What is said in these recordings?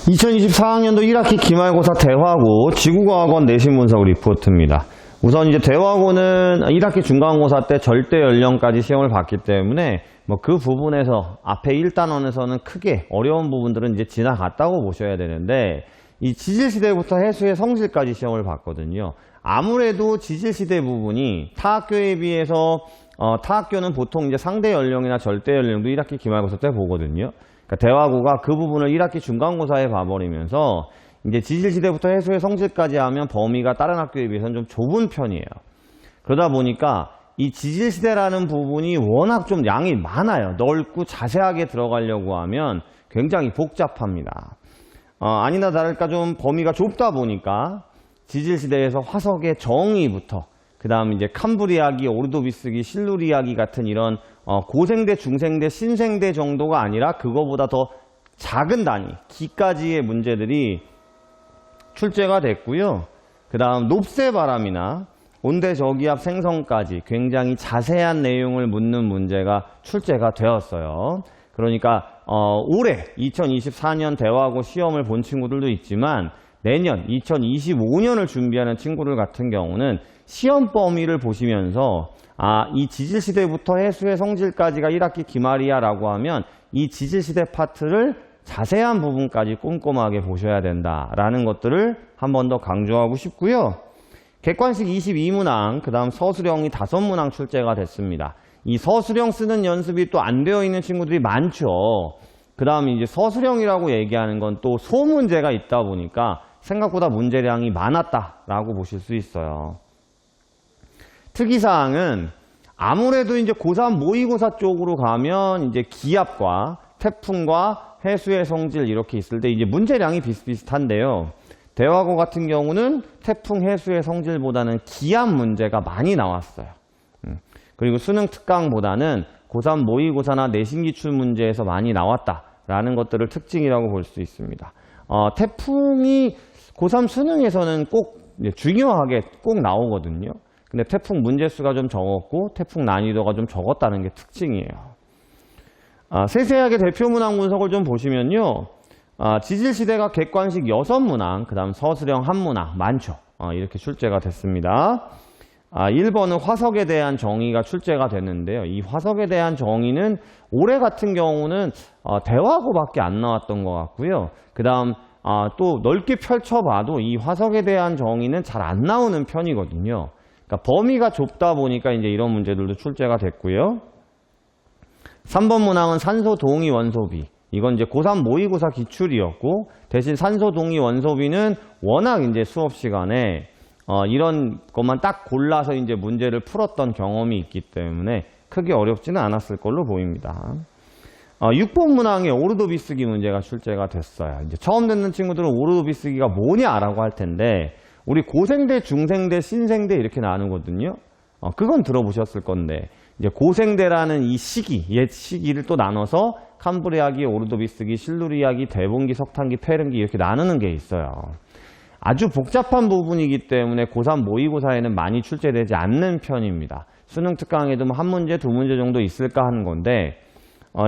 2024학년도 1학기 기말고사 대화고 지구과학원 내신 분석 리포트입니다. 우선 이제 대화고는 1학기 중간고사 때 절대 연령까지 시험을 봤기 때문에 그 부분에서 앞에 1단원에서는 크게 어려운 부분들은 이제 지나갔다고 보셔야 되는데, 이 지질시대부터 해수의 성질까지 시험을 봤거든요. 아무래도 지질시대 부분이 타 학교에 비해서 타 학교는 보통 이제 상대 연령이나 절대 연령도 1학기 기말고사 때 보거든요. 그러니까 대화고가 그 부분을 1학기 중간고사에 봐버리면서 이제 지질시대부터 해수의 성질까지 하면 범위가 다른 학교에 비해서는 좀 좁은 편이에요. 그러다 보니까 이 지질시대라는 부분이 워낙 좀 양이 많아요. 넓고 자세하게 들어가려고 하면 굉장히 복잡합니다. 아니나 다를까 좀 범위가 좁다 보니까 지질시대에서 화석의 정의부터 그 다음 이제 캄브리아기, 오르도비스기, 실루리아기 같은 이런 고생대, 중생대, 신생대 정도가 아니라 그거보다 더 작은 단위, 기까지의 문제들이 출제가 됐고요. 그 다음 높새바람이나 온대저기압 생성까지 굉장히 자세한 내용을 묻는 문제가 출제가 되었어요. 그러니까 올해 2024년 대화고 시험을 본 친구들도 있지만 내년 2025년을 준비하는 친구들 같은 경우는 시험 범위를 보시면서 이 지질시대부터 해수의 성질까지가 1학기 기말이야 라고 하면 이 지질시대 파트를 자세한 부분까지 꼼꼼하게 보셔야 된다라는 것들을 한 번 더 강조하고 싶고요. 객관식 22문항, 그 다음 서술형이 5문항 출제가 됐습니다. 이 서술형 쓰는 연습이 또 안 되어 있는 친구들이 많죠. 그 다음 이제 서술형이라고 얘기하는 건 또 소문제가 있다 보니까 생각보다 문제량이 많았다라고 보실 수 있어요. 특이사항은 아무래도 이제 고3 모의고사 쪽으로 가면 이제 기압과 태풍과 해수의 성질 이렇게 있을 때 이제 문제량이 비슷비슷한데요. 대화고 같은 경우는 태풍, 해수의 성질보다는 기압 문제가 많이 나왔어요. 그리고 수능 특강보다는 고3 모의고사나 내신 기출 문제에서 많이 나왔다라는 것들을 특징이라고 볼 수 있습니다. 태풍이 고3 수능에서는 꼭 중요하게 꼭 나오거든요. 근데 태풍 문제수가 좀 적었고 태풍 난이도가 좀 적었다는 게 특징이에요. 세세하게 대표 문항 분석을 좀 보시면요. 지질시대가 객관식 6문항, 그 다음 서술형 1문항 많죠. 이렇게 출제가 됐습니다. 1번은 화석에 대한 정의가 출제가 됐는데요. 이 화석에 대한 정의는 올해 같은 경우는 대화고밖에 안 나왔던 것 같고요. 그 다음 또 넓게 펼쳐봐도 이 화석에 대한 정의는 잘 안 나오는 편이거든요. 그러니까 범위가 좁다 보니까 이제 이런 문제들도 출제가 됐고요. 3번 문항은 산소 동위 원소비. 이건 이제 고3 모의고사 기출이었고, 대신 산소 동위 원소비는 워낙 이제 수업 시간에 이런 것만 딱 골라서 이제 문제를 풀었던 경험이 있기 때문에 크게 어렵지는 않았을 걸로 보입니다. 6번 문항에 오르도비스기 문제가 출제가 됐어요. 이제 처음 듣는 친구들은 오르도비스기가 뭐냐라고 할 텐데, 우리 고생대, 중생대, 신생대 이렇게 나누거든요. 그건 들어보셨을 건데, 이제 고생대라는 이 시기, 옛 시기를 또 나눠서 캄브리아기, 오르도비스기, 실루리아기, 대봉기, 석탄기, 페른기 이렇게 나누는 게 있어요. 아주 복잡한 부분이기 때문에 고3 모의고사에는 많이 출제되지 않는 편입니다. 수능 특강에도 한 문제, 두 문제 정도 있을까 하는 건데,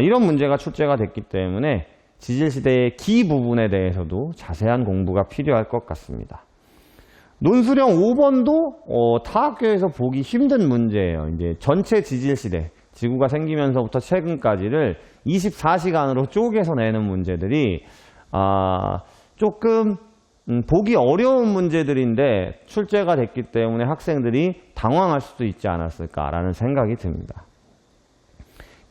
이런 문제가 출제가 됐기 때문에 지질시대의 기 부분에 대해서도 자세한 공부가 필요할 것 같습니다. 논술형 5번도 타 학교에서 보기 힘든 문제예요. 이제 전체 지질시대, 지구가 생기면서부터 최근까지를 24시간으로 쪼개서 내는 문제들이 조금 보기 어려운 문제들인데 출제가 됐기 때문에 학생들이 당황할 수도 있지 않았을까라는 생각이 듭니다.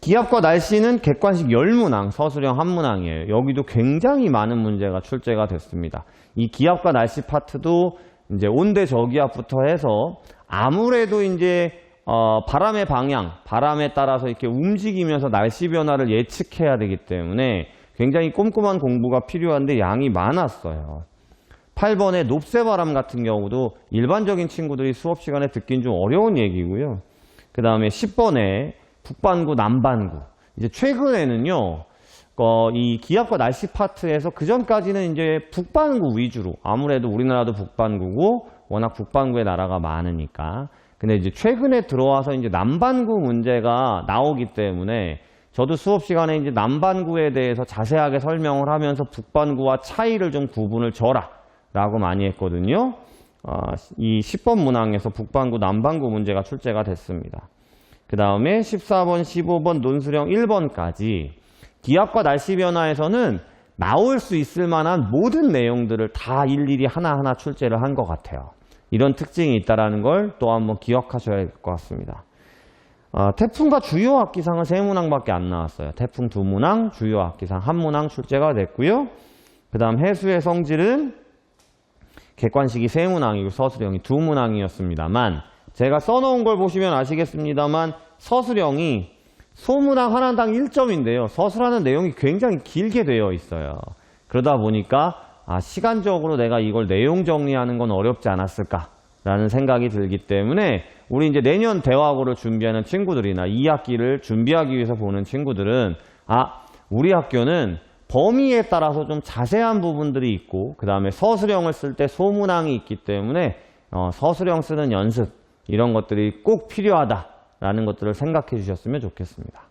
기압과 날씨는 객관식 10문항, 서술형 1문항이에요. 여기도 굉장히 많은 문제가 출제가 됐습니다. 이 기압과 날씨 파트도 이제 온대 저기압부터 해서 아무래도 이제 바람의 방향, 바람에 따라서 이렇게 움직이면서 날씨 변화를 예측해야 되기 때문에 굉장히 꼼꼼한 공부가 필요한데 양이 많았어요. 8번의 높새바람 같은 경우도 일반적인 친구들이 수업 시간에 듣긴 좀 어려운 얘기고요. 그 다음에 10번에 북반구, 남반구. 이제 최근에는요, 이 기압과 날씨 파트에서 그 전까지는 이제 북반구 위주로, 아무래도 우리나라도 북반구고 워낙 북반구의 나라가 많으니까. 근데 이제 최근에 들어와서 이제 남반구 문제가 나오기 때문에 저도 수업 시간에 이제 남반구에 대해서 자세하게 설명을 하면서 북반구와 차이를 좀 구분을 줘라 라고 많이 했거든요. 이 10번 문항에서 북반구, 남반구 문제가 출제가 됐습니다. 그 다음에 14번, 15번, 논술형 1번까지 기압과 날씨 변화에서는 나올 수 있을 만한 모든 내용들을 다 일일이 하나하나 출제를 한 것 같아요. 이런 특징이 있다는 걸 또 한번 기억하셔야 될 것 같습니다. 태풍과 주요 악기상은 3문항밖에 안 나왔어요. 태풍 2문항, 주요 악기상 1문항 출제가 됐고요. 그 다음 해수의 성질은 객관식이 3문항이고 서술형이 2문항이었습니다만 제가 써놓은 걸 보시면 아시겠습니다만 서술형이 소문항 하나당 1점인데요. 서술하는 내용이 굉장히 길게 되어 있어요. 그러다 보니까 시간적으로 내가 이걸 내용 정리하는 건 어렵지 않았을까라는 생각이 들기 때문에 우리 이제 내년 대화고를 준비하는 친구들이나 2학기를 준비하기 위해서 보는 친구들은 우리 학교는 범위에 따라서 좀 자세한 부분들이 있고 그 다음에 서술형을 쓸 때 소문항이 있기 때문에 서술형 쓰는 연습 이런 것들이 꼭 필요하다라는 것들을 생각해 주셨으면 좋겠습니다.